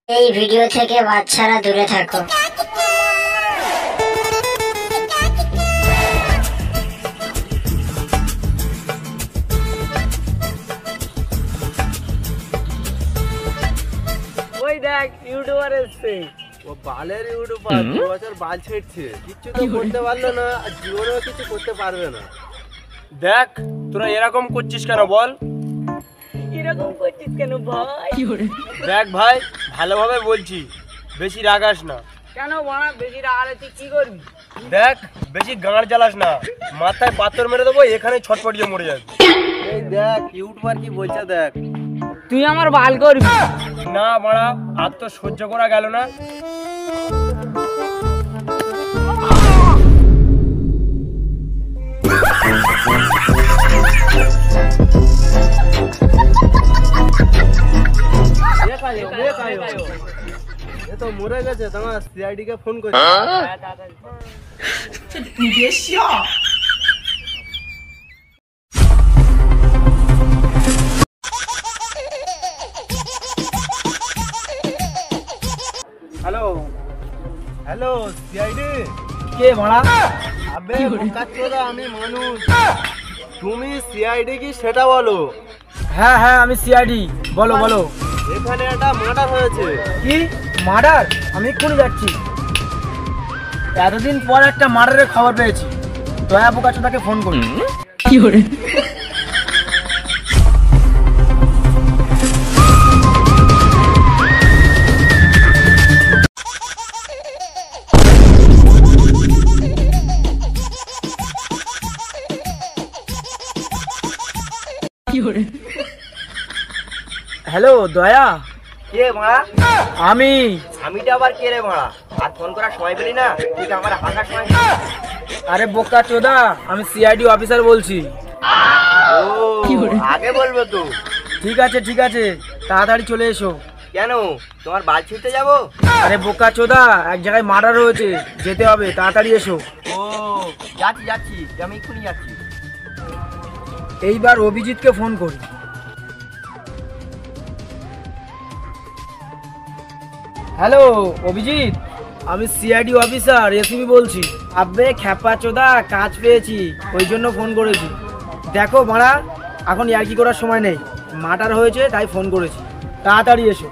এই ভিডিও থেকে বাচ্চারা দূরে থাকো। ওই দেখ ইউটিউবার এসছে। ও বালের ইউটিউবার, 2 বছর বাল ছেড়ছে, কিছু তো করতে পারলো না, আর জীবনেও কিছু করতে পারবে না। দেখ তোরা এরকম করছিস কেন বল? এরকম করছিস কেন ভাই? দেখ ভাই, ভালোভাবে বলছি, বেশি রাগাস না। কেন বড়া বেশি রাগালে তুই কি করবি? দেখ বেশি গাঁড় জ্বালাস না, মাথায় পাথর মেরে দেবো, এখানে ছটপটিয়ে মরে যাবে। এই দেখ ইউটিউবার কি বলছে দেখ। তুই আমার বাল করবি? না মারা, আর তো সহ্য করা গেল না। এ তো মরে গেছে, তোমার সিআইডি কে ফোন করছে। Hello hello CID. কে মারা? আবে বোকাচোদা, আমি মানুষ, তুমি সিআইডি কি সেটা বলো। হ্যাঁ হ্যাঁ আমি সিআইডি, বলো বলো। এখানে একটা মার্ডার হয়েছে। কি মার্ডার? আমি এক্ষুনি যাচ্ছি। এতদিন পর একটা মার্ডারের খবর পেয়েছি, দয়া বোকাচোদাকে ফোন করি। কি করে? হ্যালো দয়া। কে মারা? আমিটা আবার কে রে মারা? আর ফোন করার সময় পেলি না? তুই আমার হাঁটার সময়। আরে বোকাচোদা, আমি সিআইডি অফিসার বলছি। ও আগে বলবে তো। ঠিক আছে ঠিক আছে, তাড়াতাড়ি চলে এসো। কেন, তোমার বাল ছিঁড়তে যাবো? আরে বোকাচোদা, এক জায়গায় মার্ডার হয়েছে, যেতে হবে, তাড়াতাড়ি এসো। ও যাচ্ছি যাচ্ছি, আমি এক্ষুনি যাচ্ছি। এইবার অভিজিৎকে ফোন করি। হ্যালো অভিজিৎ, আমি সিআইডি অফিসার এসিবি বলছি। আবে খ্যাপাচোদা, কাজ পেয়েছি, ওই জন্য ফোন করেছি। দেখো মারা, এখন ইয়ার্কি করার সময় নেই, মার্ডার হয়েছে তাই ফোন করেছি, তাড়াতাড়ি এসো।